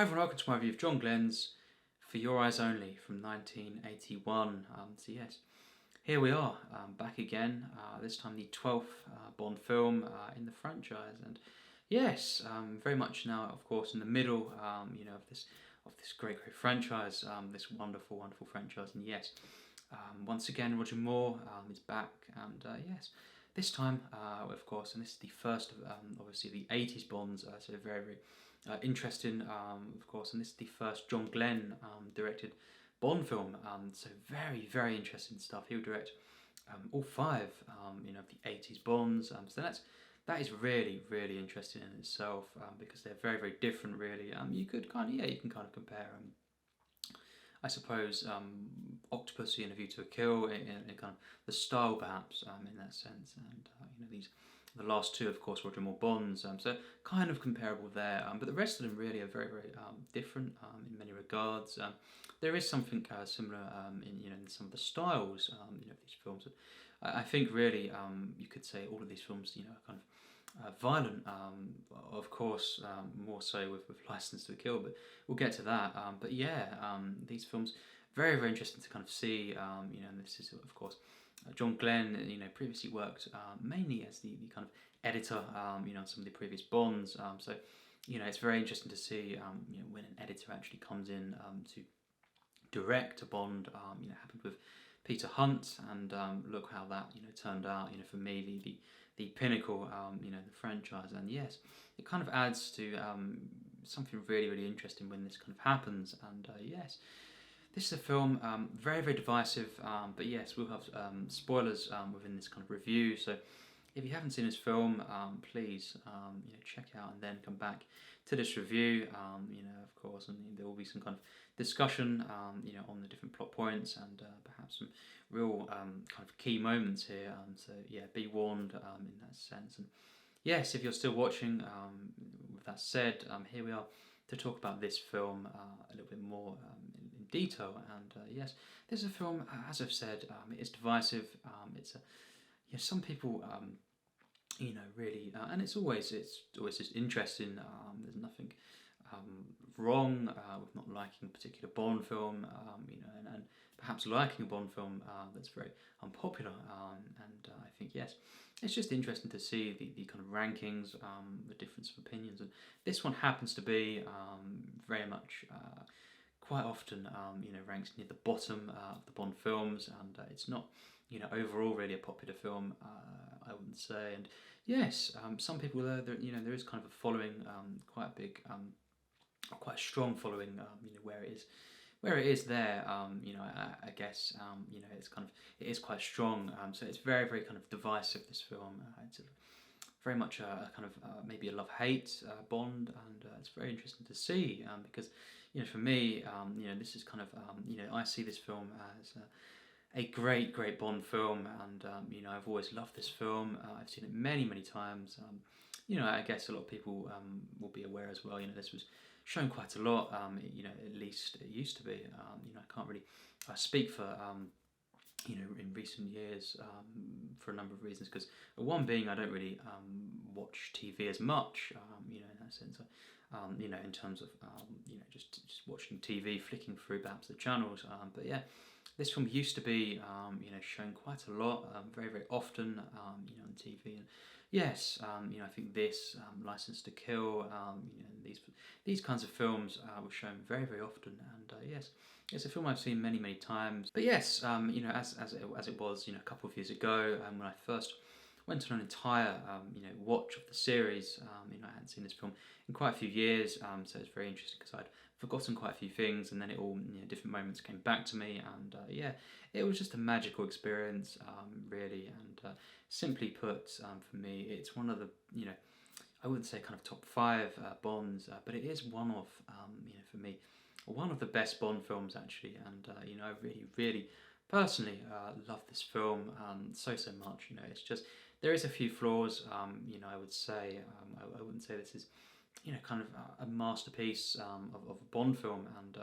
Hi everyone, welcome to my review of John Glen's For Your Eyes Only from 1981. Yes, here we are, back again, this time the 12th Bond film in the franchise. And yes, very much now, of course, in the middle of this great franchise, this wonderful franchise. And yes, once again, Roger Moore is back, and yes, this time, of course, and this is the first of obviously the 80s Bonds, so very interesting, of course, and this is the first John Glen directed Bond film, so very interesting stuff. He'll direct all five of the 80s Bonds, so that is really interesting in itself, because they're very different, really. You can kind of compare I suppose Octopussy and A View to a Kill in kind of the style, perhaps, in that sense, and the last two, of course, Roger Moore Bonds, so kind of comparable there. But the rest of them really are very different in many regards. There is something similar in some of the styles of these films. I think really you could say all of these films are kind of violent, of course, more so with License to Kill, but we'll get to that. But yeah, these films very interesting to kind of see. And this is, of course, John Glen. Previously worked mainly as the kind of editor, on some of the previous Bonds. So it's very interesting to see when an editor actually comes in to direct a Bond. Happened with Peter Hunt, and look how that turned out. For me, the pinnacle, the franchise. And yes, it kind of adds to something really interesting when this kind of happens. And yes, this is a film very divisive. But yes, we'll have spoilers within this kind of review. So if you haven't seen this film, please check it out and then come back to this review. Of course, and there will be some kind of discussion, on the different plot points and perhaps some real kind of key moments here. So yeah, be warned in that sense. And yes, if you're still watching, with that said, here we are to talk about this film a little bit more in detail. And yes, this is a film, as I've said, it is divisive. Some people, really, and it's always just interesting. There's nothing wrong with not liking a particular Bond film, and perhaps liking a Bond film that's very unpopular. And I think, yes, it's just interesting to see the kind of rankings, the difference of opinions. And this one happens to be very much quite often, ranks near the bottom of the Bond films, and it's not, overall really a popular film, I wouldn't say. And yes, some people there is kind of a following, quite a big, quite a strong following, where it is there. I guess it is quite strong. So it's very kind of divisive, this film. It's very much a kind of maybe a love-hate Bond, and it's very interesting to see, because for me, this is kind of I see this film as a great Bond film, and I've always loved this film. I've seen it many times. I guess a lot of people will be aware as well. This was shown quite a lot. At least it used to be. I can't really speak for in recent years, for a number of reasons. Because one being, I don't really watch TV as much. In that sense, in terms of just watching TV, flicking through perhaps the channels. But yeah, this film used to be shown quite a lot, very often, on TV. And yes, I think this License to Kill, these kinds of films were shown very often. And yes, it's a film I've seen many times. But yes, as it was, a couple of years ago, when I first went on an entire watch of the series. I hadn't seen this film in quite a few years, so it's very interesting because I'd forgotten quite a few things, and then it all different moments came back to me, and yeah, it was just a magical experience, really. And simply put, for me, it's one of the I wouldn't say kind of top 5 Bonds, but it is one of for me, one of the best Bond films, actually. And I really personally love this film so much. It's just, there is a few flaws, I would say. I wouldn't say this is kind of a masterpiece of a Bond film. And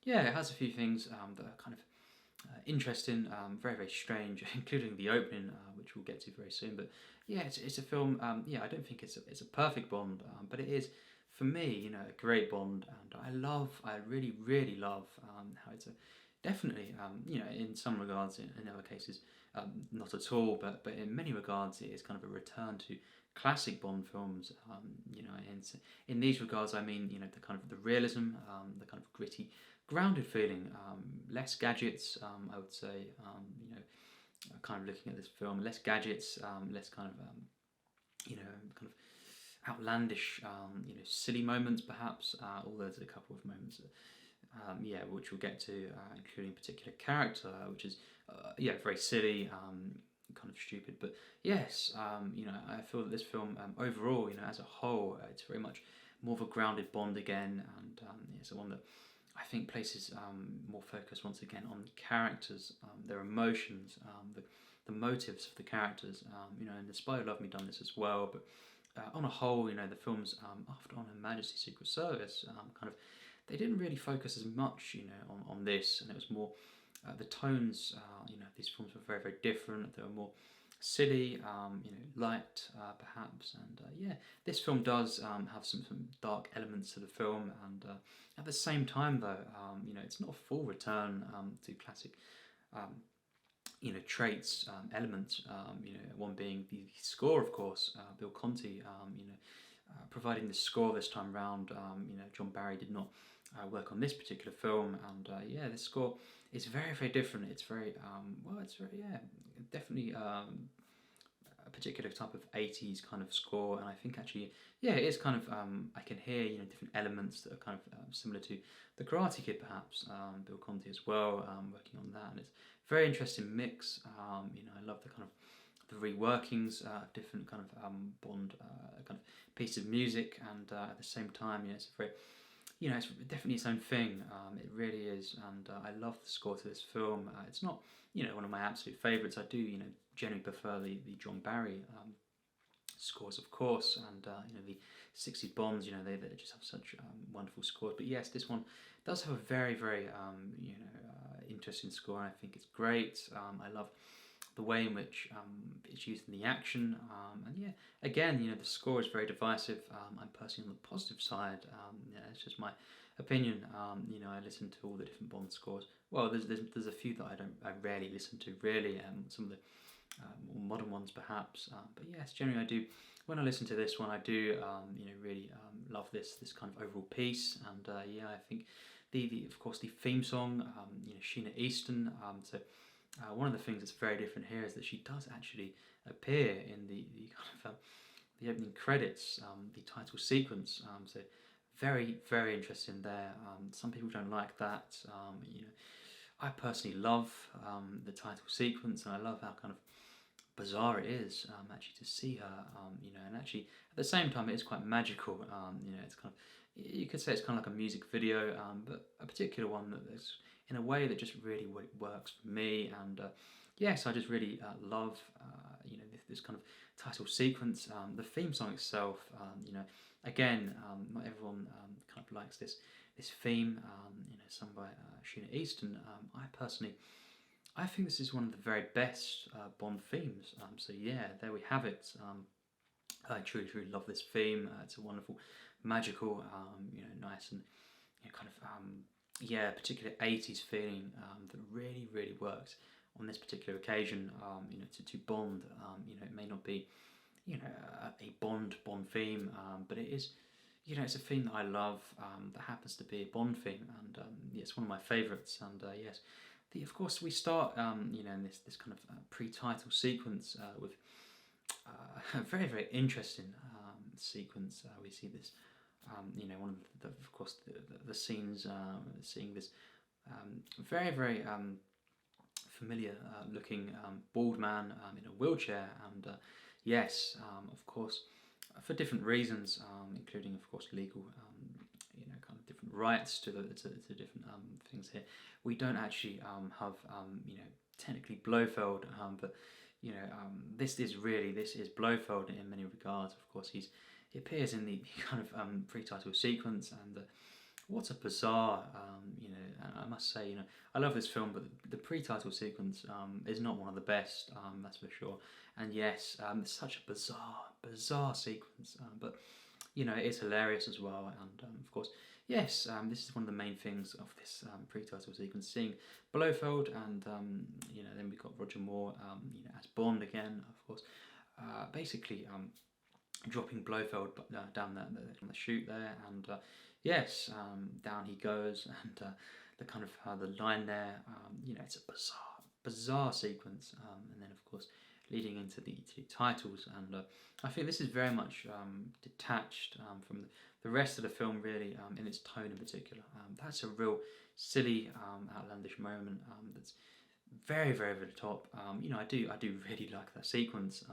yeah, it has a few things that are kind of interesting, very strange, including the opening, which we'll get to very soon. But yeah, it's a film. Yeah, I don't think it's a perfect Bond, but it is for me, you know, a great Bond, and I really, really love how it's a definitely, you know, in some regards, in other cases, not at all, but in many regards, it is kind of a return to classic Bond films. You know, in these regards, I mean, you know, the kind of the realism, the kind of gritty, grounded feeling, less gadgets, I would say, you know, kind of looking at this film, less gadgets, less kind of, you know, kind of outlandish, you know, silly moments perhaps. Although there's a couple of moments, yeah, which we'll get to, including a particular character, which is, yeah, very silly, kind of stupid. But yes, you know, I feel that this film, overall, you know, as a whole, it's very much more of a grounded Bond again, and it's one that I think places more focus once again on the characters, their emotions, the motives of the characters. You know, and The Spy Who Loved Me done this as well, but on a whole, you know, the films after On Her Majesty's Secret Service, kind of, they didn't really focus as much, you know, on this, and it was more the tones. You know, these films were very, very different. They were more silly, you know, light, perhaps, and yeah, this film does have some dark elements to the film, and at the same time, though, you know, it's not a full return to classic. You know, traits, elements, you know, one being the score, of course, Bill Conti, you know, providing the score this time round. You know, John Barry did not work on this particular film, and yeah, this score is very, very different. It's very, well, it's very, yeah, definitely a particular type of 80s kind of score, and I think actually, yeah, it is kind of, I can hear, you know, different elements that are kind of similar to The Karate Kid, perhaps, Bill Conti as well, working on that, and it's a very interesting mix. You know, I love the kind of the reworkings of different kind of Bond kind of piece of music, and at the same time, you know, it's a very, you know, it's definitely its own thing. It really is, and I love the score to this film. It's not, you know, one of my absolute favourites. I do, you know, generally prefer the John Barry scores, of course, and you know, the 60s Bonds. You know, they just have such wonderful scores. But yes, this one does have a very, very you know, interesting score, and I think it's great. I love the way in which it's used in the action, and yeah, again, you know, the score is very divisive. I'm personally on the positive side. Yeah, it's just my opinion. You know, I listen to all the different Bond scores. Well, there's a few that I rarely listen to, really. Some of the more modern ones, perhaps. But yes, generally I do. When I listen to this one, I do, you know, really love this kind of overall piece, and yeah, I think the of course the theme song, you know, Sheena Easton. So. One of the things that's very different here is that she does actually appear in the kind of the opening credits, the title sequence. So very, very interesting there. Some people don't like that. You know, I personally love the title sequence, and I love how kind of bizarre it is actually to see her. You know, and actually at the same time it is quite magical. You know, it's kind of, you could say it's kind of like a music video, but a particular one that is in a way that just really works for me. And yes, I just really love, you know, this kind of title sequence. The theme song itself, you know, again, not everyone kind of likes this theme, you know, sung by Sheena Easton. I think this is one of the very best Bond themes. So yeah, there we have it. I truly, truly love this theme. It's a wonderful, magical, you know, nice and, you know, kind of, yeah, particular 80s feeling that really, really works on this particular occasion. You know, to Bond. You know, it may not be, you know, a Bond theme, but it is, you know, it's a theme that I love. That happens to be a Bond theme, and yeah, it's one of my favourites. And yes, of course, we start, you know, in this kind of pre-title sequence with a very, very interesting sequence. We see this. You know, one of of course, the scenes, seeing this very, very familiar looking bald man in a wheelchair, and yes, of course, for different reasons, including, of course, legal, you know, kind of different rights to different things here. We don't actually have, you know, technically Blofeld, but you know, this is Blofeld in many regards. Of course, he appears in the kind of pre-title sequence, and what a bizarre, you know, I must say, you know, I love this film, but the pre-title sequence is not one of the best, that's for sure. And yes, it's such a bizarre sequence, but you know, it's hilarious as well. And of course, yes, this is one of the main things of this pre-title sequence, seeing Blofeld, and you know, then we've got Roger Moore, you know, as Bond again, of course, basically dropping Blofeld down the chute there, and yes, down he goes, and the kind of the line there, you know, it's a bizarre sequence, and then of course leading into the titles, and I think this is very much detached from the rest of the film, really, in its tone in particular. That's a real silly, outlandish moment that's very, very over the top. You know, I do really like that sequence,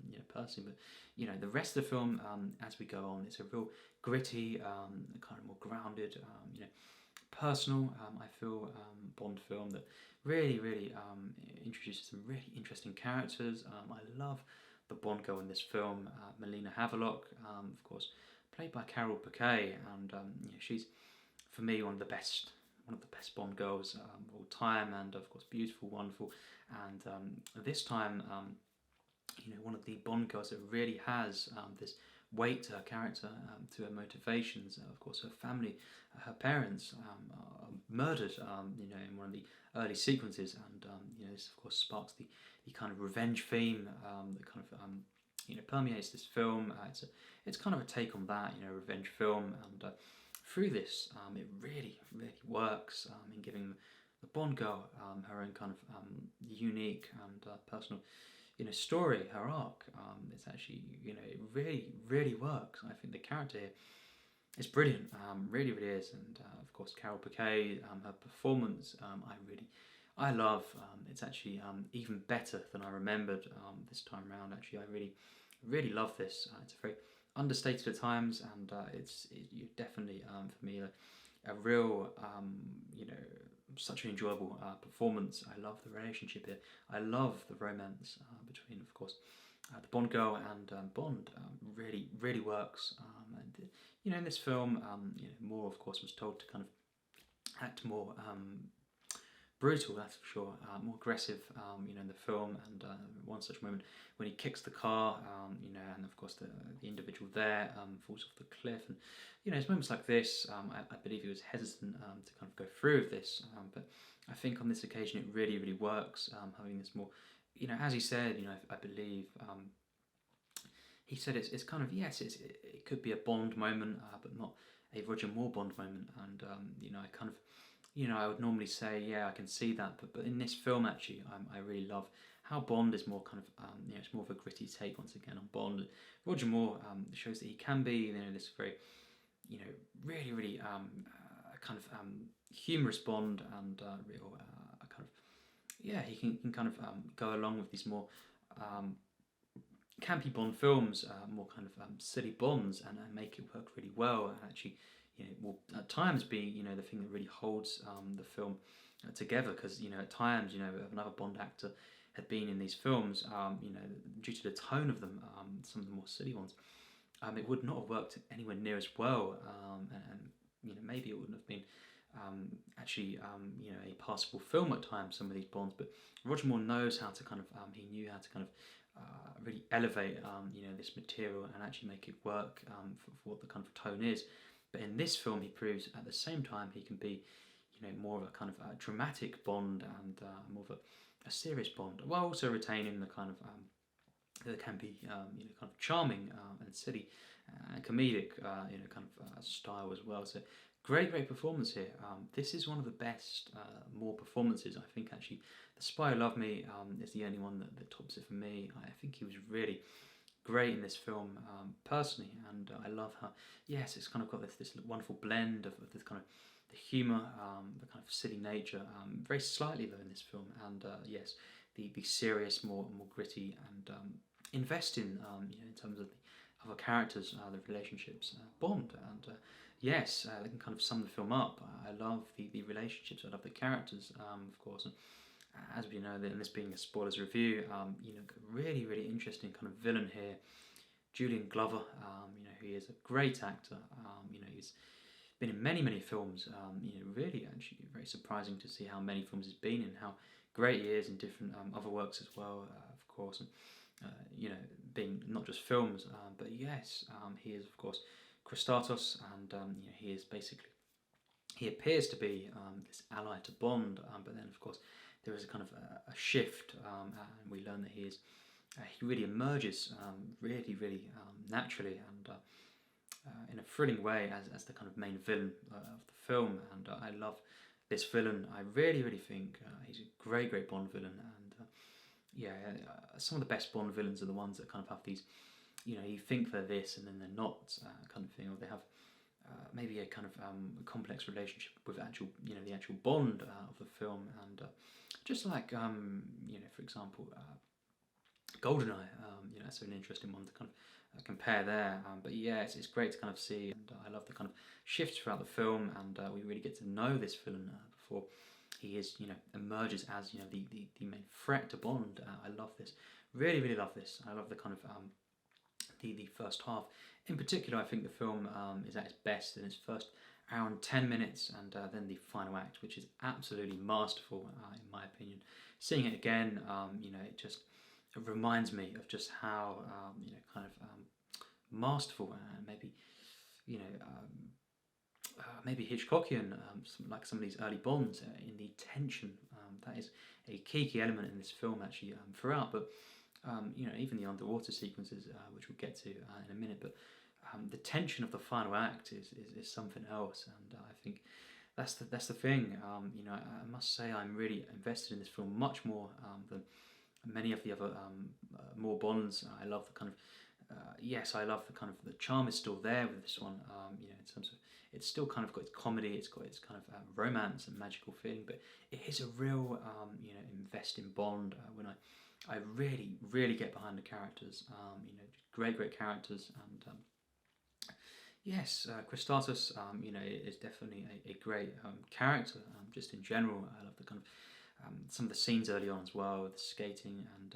you know, personally, but you know, the rest of the film, as we go on, it's a real gritty, kind of more grounded, you know, personal, I feel, Bond film that really introduces some really interesting characters. I love the Bond girl in this film, Melina Havelock, of course, played by Carole Bouquet, and you know, she's, for me, one of the best Bond girls of all time, and of course beautiful, wonderful, and this time, you know, one of the Bond girls that really has this weight to her character, to her motivations. Of course, her family, her parents are murdered, you know, in one of the early sequences, and you know, this of course sparks the kind of revenge theme that kind of you know, permeates this film. It's kind of a take on that, you know, revenge film, and through this, it really works in giving the Bond girl her own kind of unique and personal, you know, story, her arc. It's actually, you know, it really works. I think the character here is brilliant, really is, and of course Carole Bouquet, her performance, I love. It's actually even better than I remembered this time around. Actually, I really love this. It's very understated at times, and you definitely, for me, a real, you know, such an enjoyable performance. I love the relationship here. I love the romance between, of course, the Bond girl and Bond. Really works. And you know, in this film, you know, Moore, of course, was told to kind of act more brutal, that's for sure, more aggressive, you know, in the film, and one such moment when he kicks the car, you know, and of course the individual there falls off the cliff, and you know, it's moments like this, I believe he was hesitant to kind of go through with this, but I think on this occasion it really works, having this more, you know, as he said, you know, I believe, he said it's kind of, yes, it could be a Bond moment, but not a Roger Moore Bond moment, and you know, I kind of, you know, I would normally say, yeah, I can see that, but in this film, actually, I really love how Bond is more kind of, you know, it's more of a gritty take once again on Bond. Roger Moore shows that he can be, you know, this very, you know, really kind of humorous Bond, and real kind of, yeah, he can kind of go along with these more campy Bond films, more kind of silly Bonds, and make it work really well, and actually, you know, will at times be, you know, the thing that really holds the film together, because, you know, at times, you know, if another Bond actor had been in these films, you know, due to the tone of them, some of the more silly ones, it would not have worked anywhere near as well, and you know, maybe it wouldn't have been actually, you know, a passable film at times, some of these Bonds, but Roger Moore knows how to kind of, he knew how to kind of really elevate, you know, this material and actually make it work for what the kind of tone is. But in this film, he proves at the same time he can be, you know, more of a kind of dramatic Bond, and more of a serious Bond, while also retaining the kind of that can be, you know, kind of charming and silly and comedic, you know, kind of style as well. So great performance here. This is one of the best Moore performances. I think actually, The Spy Who Loved Me is the only one that tops it for me. I think he was really great in this film, personally, and I love how, yes, it's kind of got this wonderful blend of this kind of the humour, the kind of silly nature, very slightly though in this film, and yes, the serious, more gritty, and investing, you know, in terms of the other characters, the relationships, Bond, and yes, they can kind of sum the film up. I love the relationships, I love the characters, of course, and as we know, and this being a spoilers review, you know, really interesting kind of villain here, Julian Glover. You know, he is a great actor. You know, he's been in many films. You know, really actually very surprising to see how many films he's been in, how great he is in different other works as well, of course. And you know, being not just films, but yes, he is of course Christatos, and he is basically, he appears to be this ally to Bond, but then of course there is a kind of a shift, and we learn that he really emerges really naturally and in a thrilling way as the kind of main villain of the film, and I love this villain. I really think he's a great Bond villain, and some of the best Bond villains are the ones that kind of have these, you think they're this and then they're not, kind of thing, or they have maybe a kind of complex relationship with the actual Bond of the film, and just like for example, GoldenEye, that's an interesting one to kind of compare there. But yeah, it's great to kind of see, and I love the kind of shifts throughout the film, and we really get to know this villain before he emerges as the main threat to Bond. I love this, really love this. I love the kind of the first half in particular. I think the film is at its best in its first hour and 10 minutes, and then the final act, which is absolutely masterful in my opinion. Seeing it again, it reminds me of just how masterful and maybe Hitchcockian, like some of these early Bonds, in the tension. That is a key element in this film actually throughout, but even the underwater sequences, which we'll get to in a minute, but the tension of the final act is something else, and I think that's the thing. I must say I'm really invested in this film much more than many of the other more Bonds. I love the kind of I love the kind of the charm is still there with this one. In terms of it's still kind of got its comedy, it's got its kind of romance and magical feeling, but it is a real investing Bond when I really get behind the characters. Great characters, and yes, Christatos, is definitely a great character. Just in general, I love the kind of some of the scenes early on as well, with the skating, and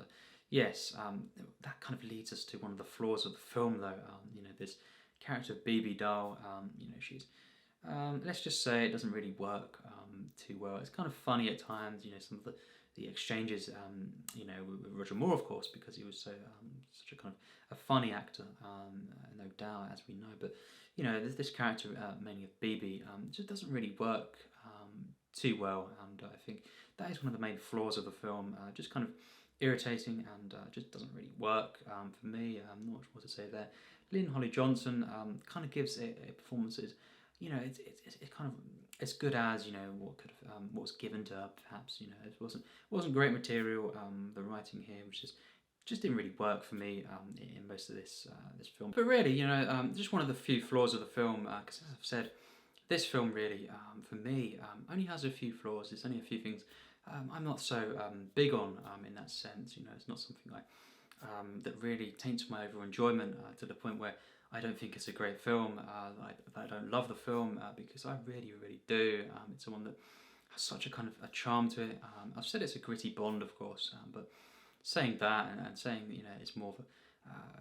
that kind of leads us to one of the flaws of the film, though. This character Bibi Dahl, she's let's just say it doesn't really work too well. It's kind of funny at times, some of the exchanges, with Roger Moore, of course, because he was such a kind of a funny actor, no doubt, as we know. But this character, mainly of Bibi, just doesn't really work too well, and I think that is one of the main flaws of the film. Just kind of irritating, and just doesn't really work for me. Not much more to say there. Lynn-Holly Johnson kind of gives a performances. It's kind of as good as what was given to her. Perhaps it wasn't great material. The writing here was just didn't really work for me in most of this film. But really, just one of the few flaws of the film. Because as I've said, this film really, for me, only has a few flaws. There's only a few things I'm not so big on in that sense. It's not something that really taints my overall enjoyment to the point where I don't think it's a great film. I don't love the film because I really do. It's one that has such a kind of a charm to it. I've said it's a gritty Bond, of course, but saying that and saying it's more of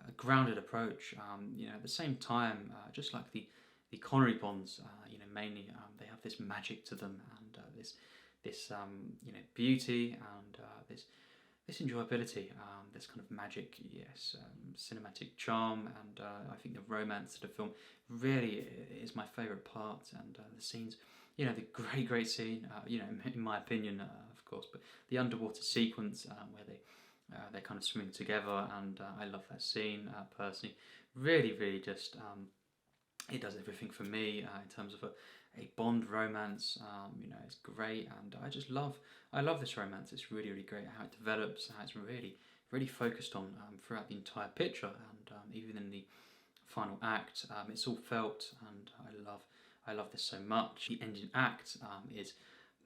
a grounded approach. At the same time, just like the Connery Bonds, mainly they have this magic to them, and this beauty, and this enjoyability, this kind of magic, cinematic charm, and I think the romance of the film really is my favourite part, and the scenes, the great scene, in my opinion, of course, but the underwater sequence where they're kind of swimming together, and I love that scene personally. Really just it does everything for me in terms of a Bond romance. It's great, and I love this romance. It's really great how it develops, how it's really focused on throughout the entire picture, and even in the final act, it's all felt, and I love this so much. The ending act is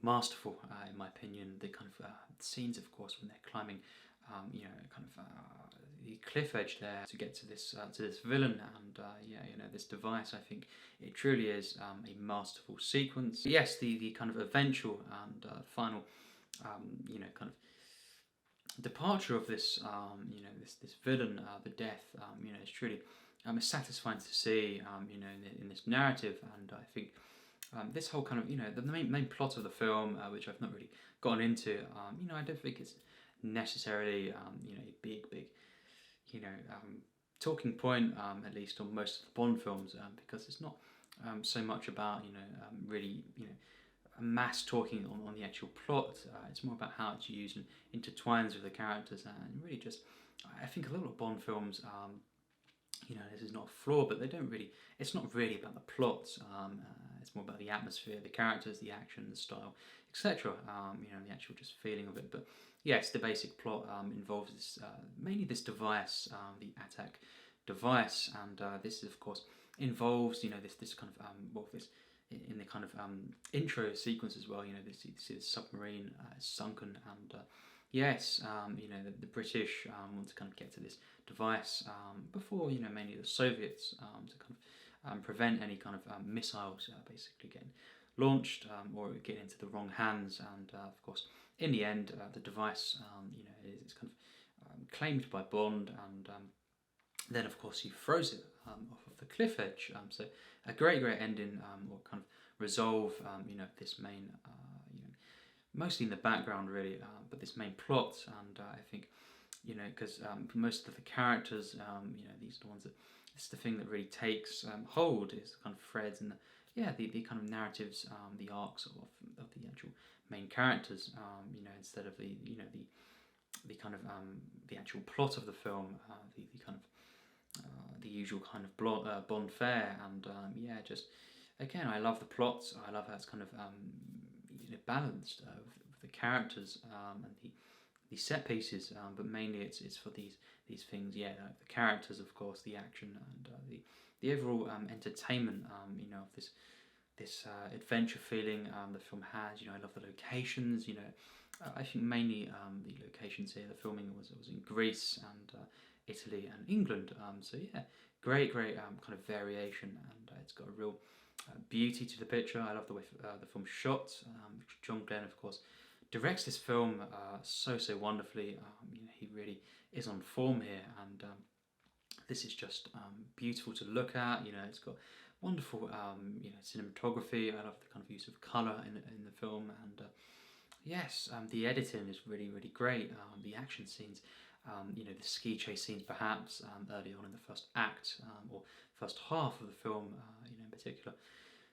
masterful in my opinion. The kind of scenes, of course, when they're climbing, the cliff edge there to get to this villain, and this device. I think it truly is a masterful sequence. But yes, the kind of eventual and final, kind of departure of this, this villain, the death. It's truly it's satisfying to see, in this narrative, and I think this whole kind of the main plot of the film, which I've not really gone into. I don't think it's necessarily a big talking point, at least on most of the Bond films, because it's not so much about really mass talking on the actual plot. It's more about how it's used and intertwines with the characters, and really just I think a lot of Bond films. This is not a flaw, but they don't really. It's not really about the plot. It's more about the atmosphere, the characters, the action, the style, etc. The actual just feeling of it. But yes, the basic plot involves this mainly this device, the attack device, and this of course involves this kind of this in the kind of intro sequence as well. This you see the submarine is sunken, and yes, the British want to kind of get to this device before mainly the Soviets to kind of prevent any kind of missiles basically getting launched or getting into the wrong hands, and of course in the end the device is kind of claimed by Bond, and then of course he throws it off of the cliff edge. So a great ending, or kind of resolve this main mostly in the background really, but this main plot, and I think because for most of the characters, these are the ones that it's the thing that really takes hold, is the kind of threads and the kind of narratives, the arcs of the actual main characters, instead of the kind of the actual plot of the film, the kind of the usual kind of Bond fare, and just again I love the plot. I love how it's kind of balanced with the characters and the set pieces, but mainly it's for these things. The characters, of course, the action, and the overall entertainment. Of this adventure feeling the film has. I love the locations. I think mainly the locations here. The filming was in Greece and Italy and England. So great kind of variation, and it's got a real beauty to the picture. I love the way the film's shot. John Glen, of course, directs this film so wonderfully. He really is on form here, and this is just beautiful to look at. It's got wonderful cinematography. I love the kind of use of colour in the film, and the editing is really great. The action scenes, the ski chase scenes perhaps early on in the first act or first half of the film, in particular.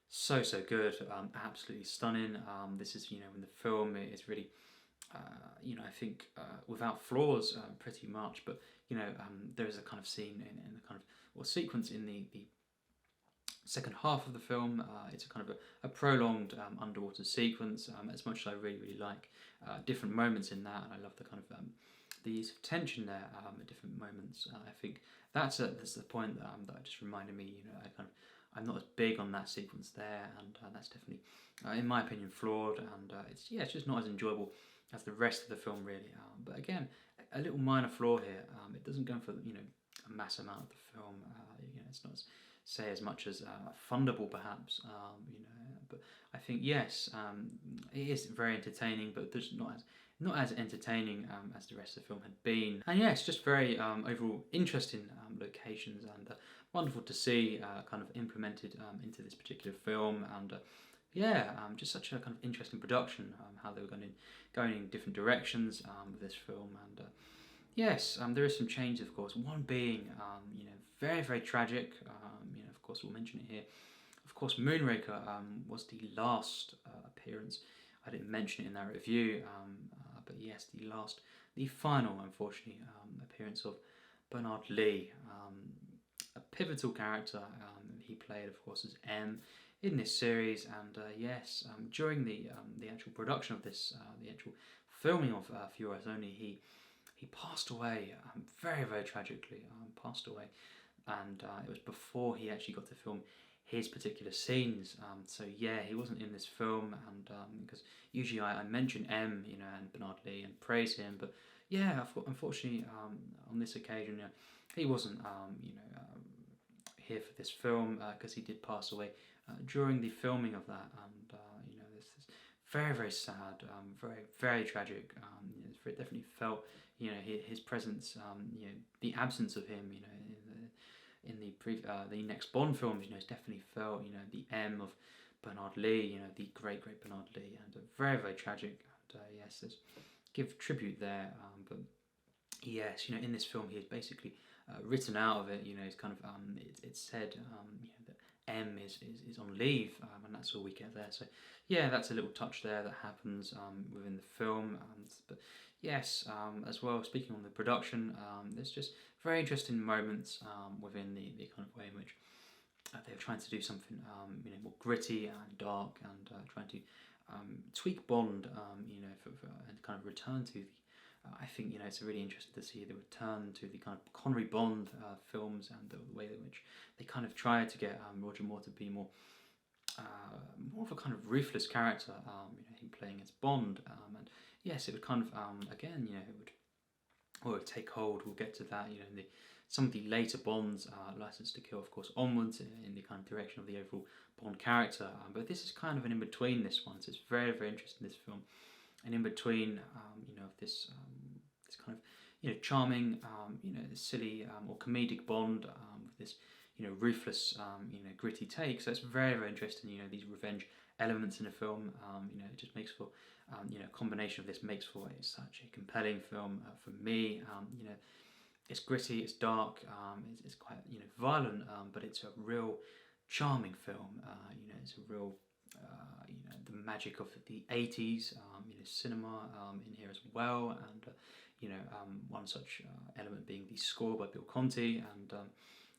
So good, absolutely stunning. This is when the film is really, I think without flaws, pretty much. But there is a kind of scene in the kind of or sequence in the second half of the film. It's a kind of a prolonged underwater sequence. As much as I really like different moments in that, and I love the kind of the use of tension there at different moments. I think that's the point that just reminded me. I'm not as big on that sequence there, and that's definitely, in my opinion, flawed, and it's just not as enjoyable as the rest of the film really. But again, a little minor flaw here. It doesn't go for a mass amount of the film. It's not as much as Thunderball perhaps. But I think yes, it is very entertaining, but there's not as entertaining as the rest of the film had been. And it's just very overall interesting locations, and wonderful to see kind of implemented into this particular film, and just such a kind of interesting production, how they were going in different directions with this film, and there is some change, of course. One being very tragic. Of course we'll mention it here. Of course, Moonraker was the last appearance. I didn't mention it in that review, but yes, the final, unfortunately, appearance of Bernard Lee, a pivotal character. He played, of course, as M in this series, and during the actual production of this, the actual filming of For Your Eyes Only, he passed away very tragically. Passed away, and it was before he actually got to film his particular scenes. He wasn't in this film, and because usually I mention M, and Bernard Lee and praise him, but unfortunately on this occasion, he wasn't here for this film because he did pass away during the filming of that, and this is very sad, very tragic. It definitely felt his presence, the absence of him, in the next Bond films, it's definitely felt, the M of Bernard Lee, the great Bernard Lee, and very tragic. And let's give tribute there. But in this film, he is basically written out of it. You know, it's kind of it's said you know, that M is on leave, and that's all we get there. So yeah, that's a little touch there that happens within the film. But yes, as well, speaking on the production, there's just very interesting moments within the kind of way in which they're trying to do something you know, more gritty and dark, and trying to tweak Bond, you know, and kind of return to the. I think, you know, it's really interesting to see the return to the kind of Connery Bond films, and the way in which they kind of try to get Roger Moore to be more of a kind of ruthless character, you know, him playing as Bond, and yes, it would kind of again, you know, it would take hold. We'll get to that, you know, in some of the later Bonds, License to Kill, of course, onwards in the kind of direction of the overall Bond character. But this is kind of an in between this one, so it's very, very interesting, this film, and in between, you know, this kind of, you know, charming, you know, silly or comedic Bond with this, you know, ruthless, you know, gritty take. So it's very, very interesting. You know, these revenge elements in the film. You know, it just makes for, you know, a combination of this makes for such a compelling film for me. You know, it's gritty, it's dark, it's quite, you know, violent, but it's a real charming film. You know, it's a real, you know, the magic of the 80s, you know, cinema in here as well, and you know, one such element being the score by Bill Conti, and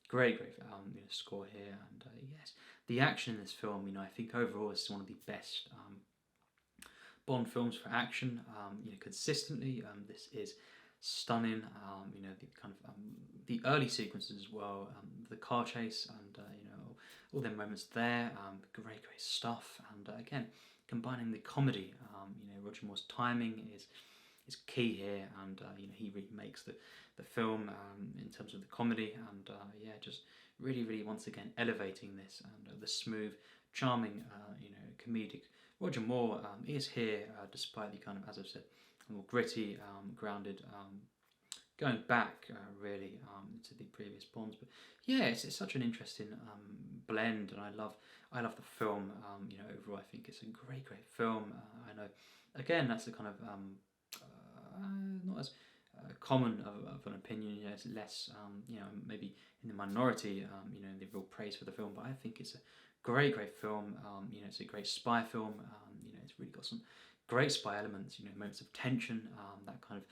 great you know, score here, and yes, the action in this film, you know, I think overall is one of the best Bond films for action. You know, consistently, this is stunning. You know, the kind of the early sequences as well, the car chase, and you know, all them moments there, great stuff, and again, combining the comedy. You know, Roger Moore's timing is key here, and you know, he really makes the film in terms of the comedy, and yeah, just really once again elevating this, and the smooth, charming, you know, comedic Roger Moore is here, despite the kind of, as I've said, more gritty, grounded, going back really to the previous Bonds. But yeah, it's such an interesting blend, and I love the film. You know, overall, I think it's a great film. I know, again, that's the kind of not as common of an opinion. You know, it's less, you know, maybe in the minority, you know, the real praise for the film. But I think it's a great film. You know, it's a great spy film. You know, it's really got some great spy elements. You know, moments of tension. That kind of,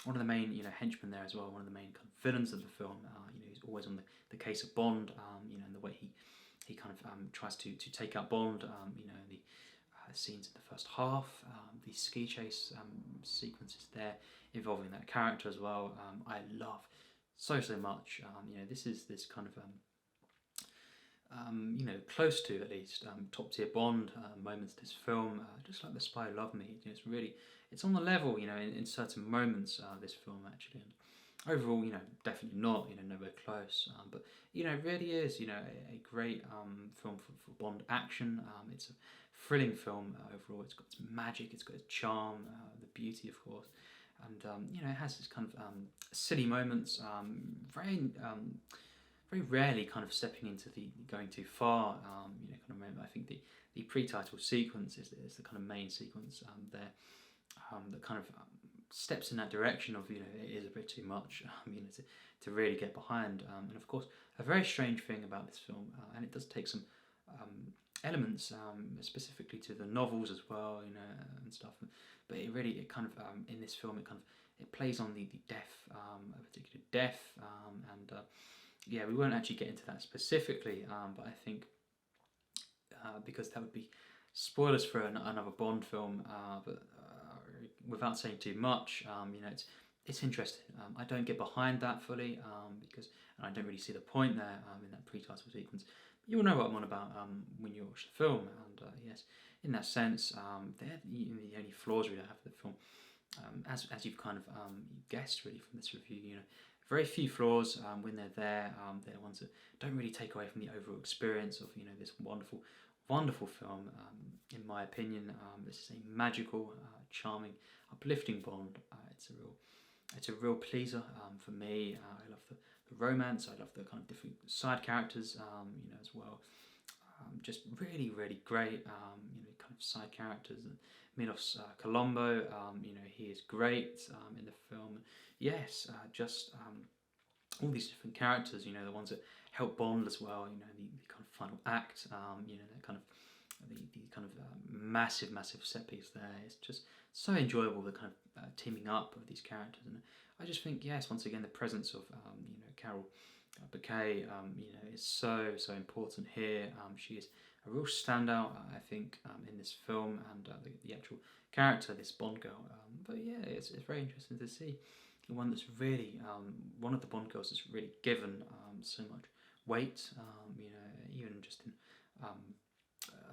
one of the main, you know, henchmen there as well. One of the main kind of villains of the film. You know, he's always on the case of Bond. You know, and the way he kind of tries to take out Bond. You know, the scenes in the first half, the ski chase sequences there involving that character as well. I love so much. You know, this is this kind of you know, close to at least top tier Bond moments. This film, just like The Spy Who Loved Me, you know, it's really, it's on the level, you know, in certain moments. This film actually, and overall, you know, definitely not, you know, nowhere close. But you know, it really is, you know, a great film for Bond action. It's a thrilling film overall. It's got its magic, it's got its charm, the beauty, of course, and you know, it has this kind of silly moments. Very rarely kind of stepping into the going too far. You know, kind of, I think the pre-title sequence is the kind of main sequence there that kind of steps in that direction of, you know, it is a bit too much, you know, to really get behind. And of course, a very strange thing about this film, and it does take some elements specifically to the novels as well, you know, and stuff. But it kind of in this film, it plays on the death, a particular death, and yeah, we won't actually get into that specifically, but I think because that would be spoilers for another Bond film, but without saying too much, you know, it's interesting. I don't get behind that fully, because, and I don't really see the point there in that pre-title sequence. But you'll know what I'm on about when you watch the film, and yes, in that sense, they're the only flaws really I have with the film. As you've kind of guessed really from this review, you know, very few flaws when they're there. They're the ones that don't really take away from the overall experience of, you know, this wonderful film. In my opinion, this is a magical, charming, uplifting Bond. It's a real pleaser for me. I love the romance. I love the kind of different side characters, you know, as well. Just really great, you know, kind of side characters. And Milos Colombo, you know, he is great in the film. Yes, just all these different characters, you know, the ones that help bond as well, you know, the kind of final act, you know, that kind of the kind of massive set piece there. It's just so enjoyable, the kind of teaming up of these characters, and I just think, yes, once again, the presence of you know, Carole Bouquet, you know, is so important here. She is a real standout, I think, in this film, and the actual character, this Bond girl. But yeah, it's very interesting to see one that's really one of the Bond girls that's really given so much weight, you know, even just in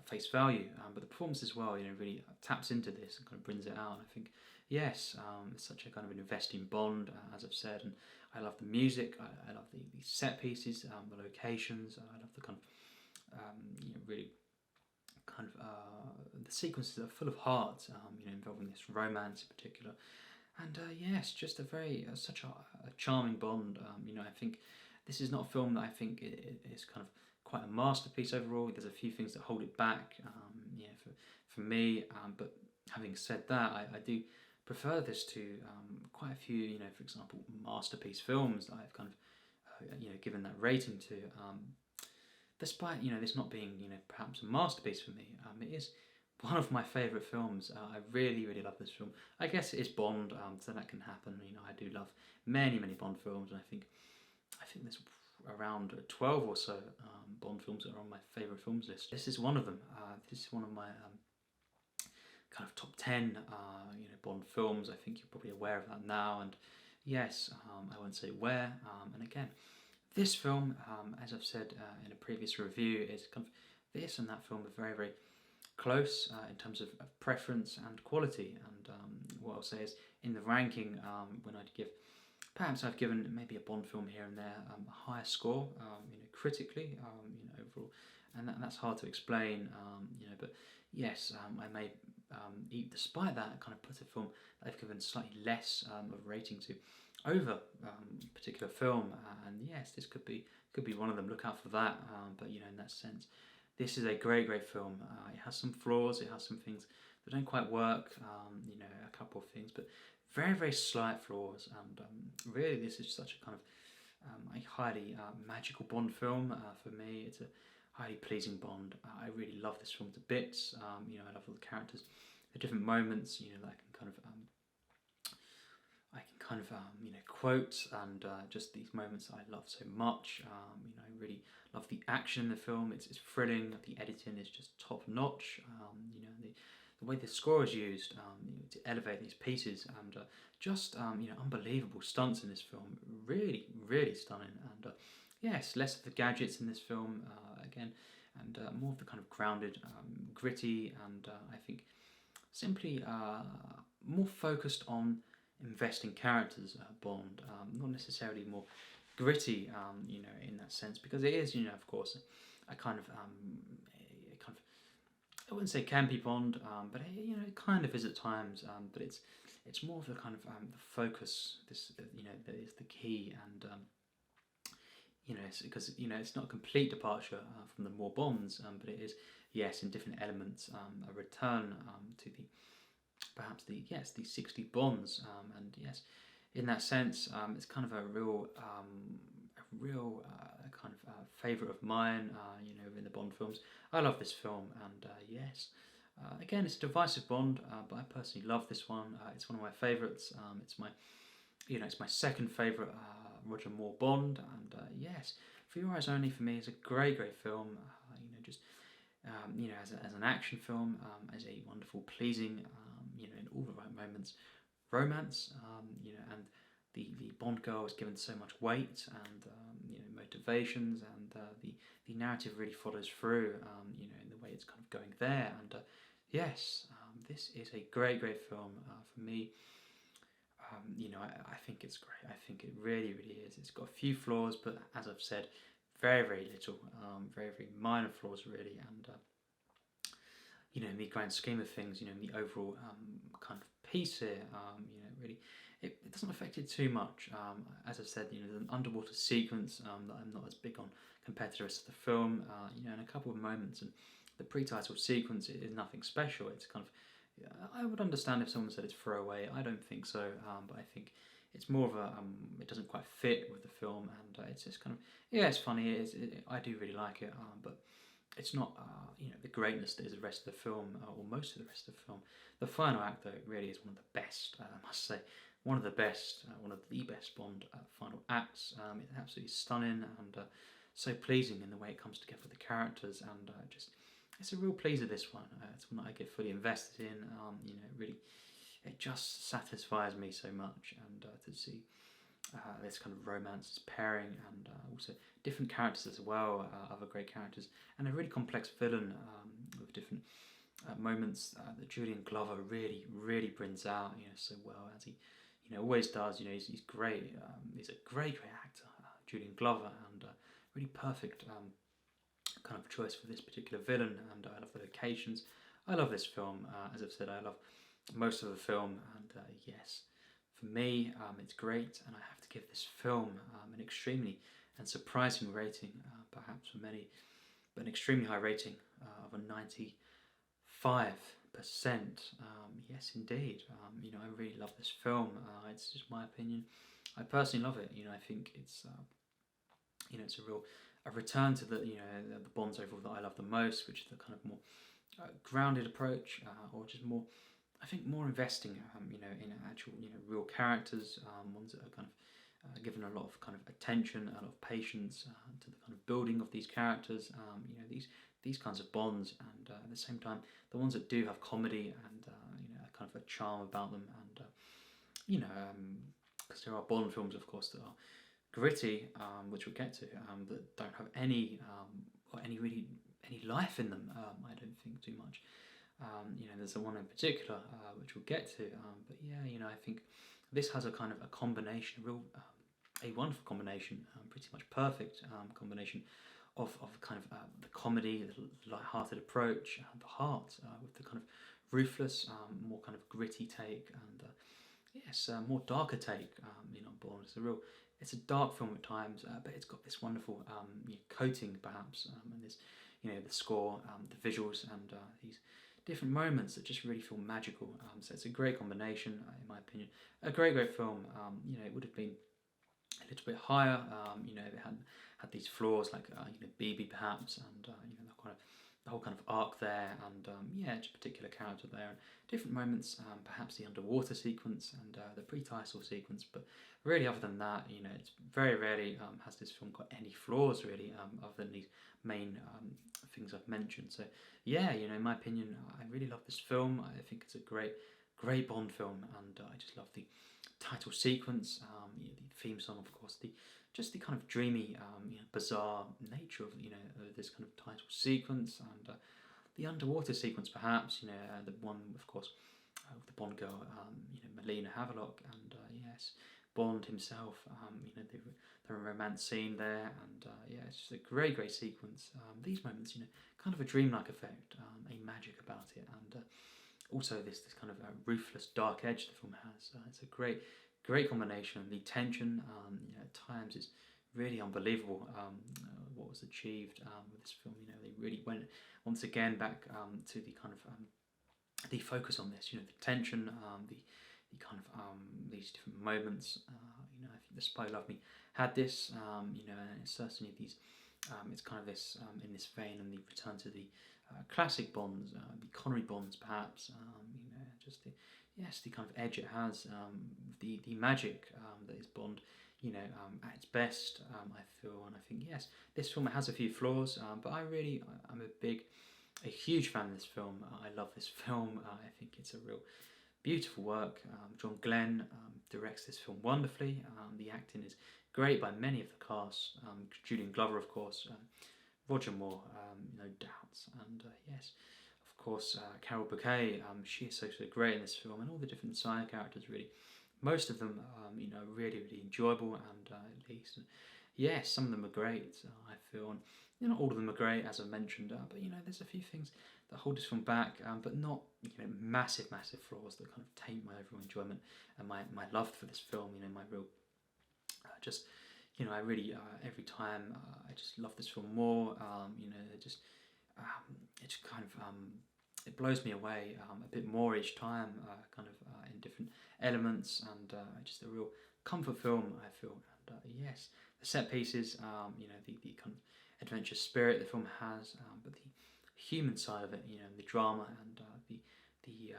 face value, but the performance as well, you know, really taps into this and kind of brings it out. And I think, yes, it's such a kind of an investing Bond, as I've said, and I love the music, I love the set pieces, the locations, I love the kind of, you know, really kind of the sequences are full of heart, you know, involving this romance in particular. And yes, just a very, such a charming Bond. You know, I think this is not a film that I think is kind of quite a masterpiece overall. There's a few things that hold it back, yeah, for me. But having said that, I do prefer this to quite a few, you know, for example, masterpiece films that I've kind of, you know, given that rating to. Despite, you know, this not being, you know, perhaps a masterpiece for me, it is one of my favourite films. I really love this film. I guess it is Bond, so that can happen. You know, I do love many Bond films, and I think there's around 12 or so Bond films that are on my favourite films list. This is one of them. This is one of my kind of top 10 you know, Bond films. I think you're probably aware of that now, and yes, I won't say where. And again, this film, as I've said in a previous review, is kind of this and that film are very close in terms of preference and quality. And what I'll say is, in the ranking, when I'd give, perhaps I've given maybe a Bond film here and there a higher score, you know, critically, you know, overall, and that's hard to explain, you know. But yes, I may, despite that, kind of put a film that I've given slightly less of a rating to over a particular film, and yes, this could be one of them. Look out for that. But you know, in that sense, this is a great film. It has some flaws, it has some things that don't quite work, you know, a couple of things, but very slight flaws. And really, this is such a kind of a highly magical Bond film for me. It's a highly pleasing Bond. I really love this film to bits. You know, I love all the characters, the different moments, you know, that I can kind of you know, quote, and just these moments I love so much. You know, I really love the action in the film. It's thrilling. The editing is just top notch. You know, the way the score is used, you know, to elevate these pieces, and just you know, unbelievable stunts in this film. Really stunning. And yes, less of the gadgets in this film again, and more of the kind of grounded, gritty, and I think simply more focused on investing characters, Bond, not necessarily more gritty, you know, in that sense, because it is, you know, of course, a kind of I wouldn't say campy Bond, but you know, it kind of is at times, but it's more of the kind of the focus. This, you know, that is the key, and you know, it's because, you know, it's not a complete departure from the more Bonds, but it is, yes, in different elements, a return to the perhaps the 60 Bonds, and yes, in that sense, it's kind of a real kind of favourite of mine, you know, in the Bond films. I love this film, and yes, again, it's a divisive Bond, but I personally love this one. It's one of my favourites. It's my, you know, it's my second favourite Roger Moore Bond, and yes, For Your Eyes Only for me is a great film. You know, just you know, as an action film, as a wonderful, pleasing, you know, in all the right moments, romance, you know, and the Bond girl is given so much weight, and you know, motivations, and the narrative really follows through, you know, in the way it's kind of going there. And yes, this is a great film for me. You know, I think it's great. I think it really is. It's got a few flaws, but as I've said, very little, very minor flaws really, and you know, in the grand scheme of things, you know, in the overall kind of piece here, you know, really, it doesn't affect it too much. As I've said, you know, there's an underwater sequence that I'm not as big on compared to the rest of the film, you know, in a couple of moments, and the pre-title sequence is nothing special. It's kind of, I would understand if someone said it's throwaway. I don't think so, but I think it's more of a it doesn't quite fit with the film, and it's just kind of, yeah, it's funny. I do really like it, but it's not the greatness that is the rest of the film, or most of the rest of the film. The final act, though, really is one of the best. I must say, one of the best Bond final acts. It's absolutely stunning and so pleasing in the way it comes together with the characters, and it's a real pleaser, this one. It's one that I get fully invested in. It just satisfies me so much, and to see this kind of romance pairing, and also different characters as well, other great characters, and a really complex villain with different moments that Julian Glover really brings out, so well, as he, always does. He's great. He's a great actor, Julian Glover, and really perfect kind of choice for this particular villain. And I love the locations. I love this film. As I've said, I love most of the film, and yes, for me, it's great, and I have to give this film an extremely and surprising rating, perhaps for many, but an extremely high rating of a 95%. Yes, indeed. I really love this film. It's just my opinion. I personally love it. I think it's it's a return to the the Bonds overall that I love the most, which is the kind of more grounded approach, or just more, I think, more investing, in actual, real characters, ones that are kind of given a lot of kind of attention, a lot of patience to the kind of building of these characters. These kinds of Bonds, and at the same time, the ones that do have comedy and a kind of a charm about them, and because there are Bond films, of course, that are gritty, which we'll get to, that don't have any or any life in them. I don't think too much. There's the one in particular which we'll get to, but yeah, I think this has a kind of a combination, a wonderful combination, pretty much perfect combination of kind of the comedy, the light-hearted approach, the heart, with the kind of ruthless, more kind of gritty take, and yes, more darker take. Bond. It's a dark film at times, but it's got this wonderful coating, perhaps, and this, the score, the visuals, and these different moments that just really feel magical. So it's a great combination, in my opinion. A great film. It would have been a little bit higher. If it hadn't had these flaws, like BB perhaps, and the whole kind of arc there, and just particular character there, and different moments, perhaps the underwater sequence and the pre-title sequence. But really, other than that, it's very rarely has this film got any flaws, really, other than these main things I've mentioned. So yeah, in my opinion, I really love this film. I think it's a great Bond film, and I just love the title sequence, the theme song, of course, the kind of dreamy, bizarre nature of this kind of title sequence, and the underwater sequence, perhaps, the one, of course, with the Bond girl, Melina Havelock, and yes, Bond himself, the romance scene there, and it's just a great sequence. These moments, kind of a dreamlike effect, a magic about it, and also this kind of ruthless dark edge the film has. It's a great combination. The tension, at times, is really unbelievable. What was achieved with this film, they really went once again back to the kind of the focus on this, the tension, the kind of these different moments. I think The Spy Who Loved Me had this, and it's certainly these. It's kind of this in this vein, and the return to the classic Bonds, the Connery Bonds, perhaps. Just the kind of edge it has, the magic that is Bond, at its best. I feel, and I think, yes, this film has a few flaws, but I'm a huge fan of this film. I love this film. I think it's a real beautiful work. John Glen directs this film wonderfully. The acting is great by many of the cast. Julian Glover, of course. Roger Moore, no doubts. And yes, of course, Carole Bouquet. She is so great in this film, and all the different side characters, really. Most of them, really enjoyable, and at least, yes, some of them are great. I feel, and not all of them are great, as I mentioned. But there's a few things that hold this film back, but not massive flaws that kind of taint my overall enjoyment and my love for this film. My real I really every time I just love this film more. It just kind of it blows me away a bit more each time, kind of in different elements, and just a real comfort film, I feel. And yes, the set pieces, you know, the kind of adventure spirit the film has, but the human side of it, you know, the drama and the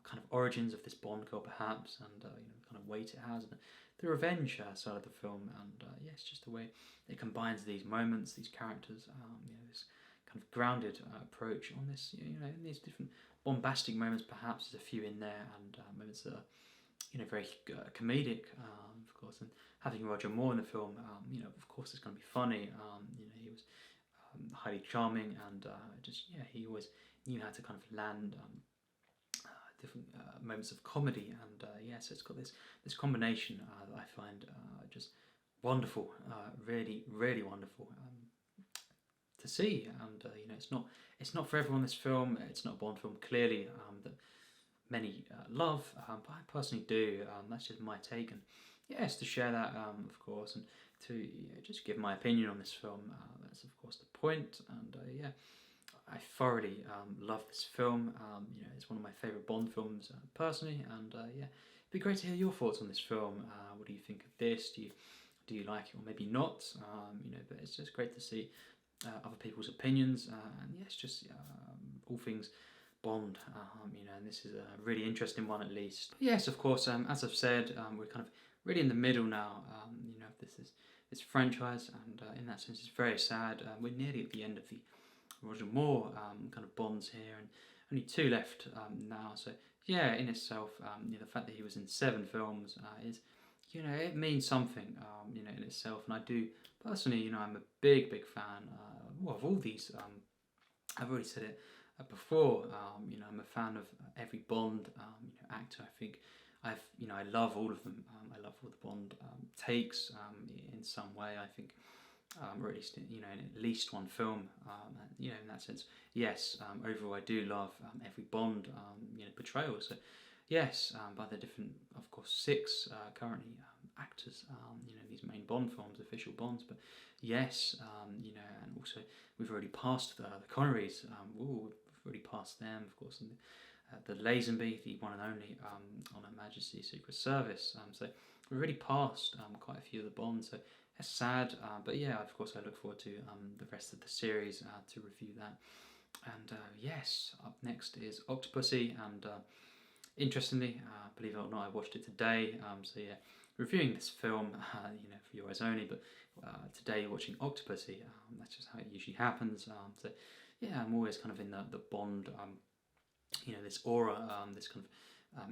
kind of origins of this Bond girl, perhaps, and you know, the kind of weight it has, and the revenge side of the film, and yes, just the way it combines these moments, these characters, you know, this kind of grounded approach on this, you know, in these different bombastic moments. Perhaps there's a few in there, and moments that are, you know, very comedic, of course. And having Roger Moore in the film, you know, of course, it's going to be funny. You know, he was highly charming, and just yeah, he always knew how to kind of land different moments of comedy, and yeah, so it's got this combination that I find just wonderful, really wonderful to see. And you know, it's not for everyone. This film, it's not a Bond film, clearly, that many love, but I personally do. That's just my take, and yes, to share that, of course, and to just give my opinion on this film. That's of course the point, and yeah, I thoroughly love this film. You know, it's one of my favourite Bond films personally, and yeah, it'd be great to hear your thoughts on this film. What do you think of this? Do you like it, or maybe not? You know, but it's just great to see other people's opinions, and yes, just all things Bond. You know, and this is a really interesting one, at least. But yes, of course, as I've said, we're kind of really in the middle now. You know, this franchise, and in that sense, it's very sad. We're nearly at the end of the Roger Moore kind of Bonds here, and only 2 left now. So yeah, in itself, you know, the fact that he was in 7 films is, you know, it means something, you know, in itself. And I do personally, you know, I'm a big fan of all these. I've already said it before. You know, I'm a fan of every Bond you know, actor. I think you know, I love all of them. I love all the Bond takes in some way. I think. Or at least, you know, in at least one film, and, you know, in that sense, yes, overall I do love every Bond, you know, portrayal. So, yes, by the different, of course, 6 currently actors, you know, these main Bond films, official Bonds. But yes, you know, and also we've already passed the Connerys. We've already passed them, of course, and the Lazenby, the one and only on Her Majesty's Secret Service. So we've already passed quite a few of the Bonds. So it's sad, but yeah, of course, I look forward to the rest of the series to review that. And yes, up next is Octopussy, and interestingly, believe it or not, I watched it today. So yeah, reviewing this film, you know, for your eyes only, but today watching Octopussy. That's just how it usually happens. So yeah, I'm always kind of in the Bond, you know, this aura, this kind of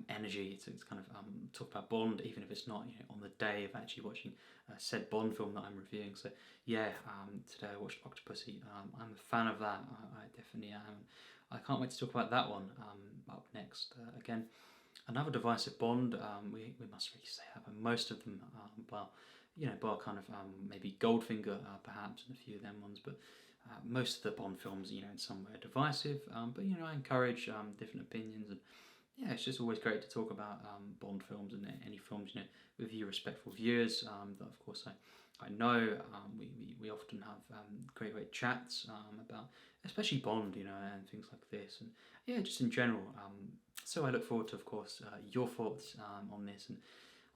energy to kind of talk about Bond, even if it's not, you know, on the day of actually watching said Bond film that I'm reviewing. So yeah, today I watched Octopussy. I'm a fan of that. I definitely am. I can't wait to talk about that one up next. Again, another divisive Bond. We must really say that, but most of them, well, you know, bar kind of maybe Goldfinger perhaps, and a few of them ones, but most of the Bond films, you know, in some way are divisive. But you know, I encourage different opinions, and yeah, it's just always great to talk about Bond films and any films, you know, with you respectful viewers. That of course I know we often have great chats about, especially Bond, you know, and things like this, and yeah, just in general. So I look forward to, of course, your thoughts on this and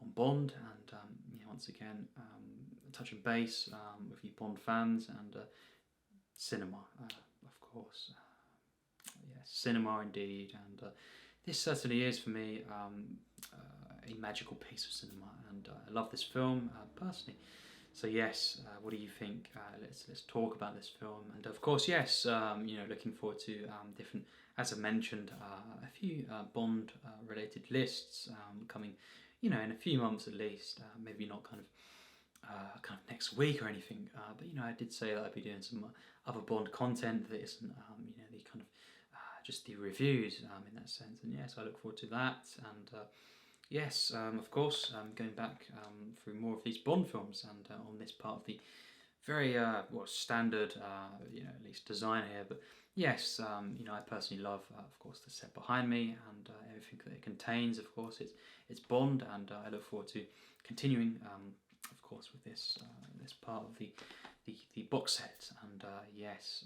on Bond, and yeah, once again, touching base with you Bond fans, and cinema, of course. Yeah, cinema indeed, and this certainly is for me a magical piece of cinema, and I love this film personally. So yes, what do you think? Let's talk about this film, and of course, yes, you know, looking forward to different, as I mentioned, a few Bond related lists coming, you know, in a few months at least. Maybe not kind of next week or anything, but you know, I did say that I'd be doing some other Bond content that isn't, you know, the kind of just the reviews in that sense. And yes, I look forward to that. And yes, of course, going back through more of these Bond films, and on this part of the very well, standard, you know, at least design here. But yes, you know, I personally love, of course, the set behind me, and everything that it contains. Of course, it's Bond, and I look forward to continuing, of course, with this this part of the box set. And yes,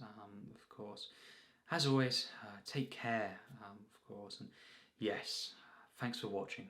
of course, as always, take care, of course, and yes, thanks for watching.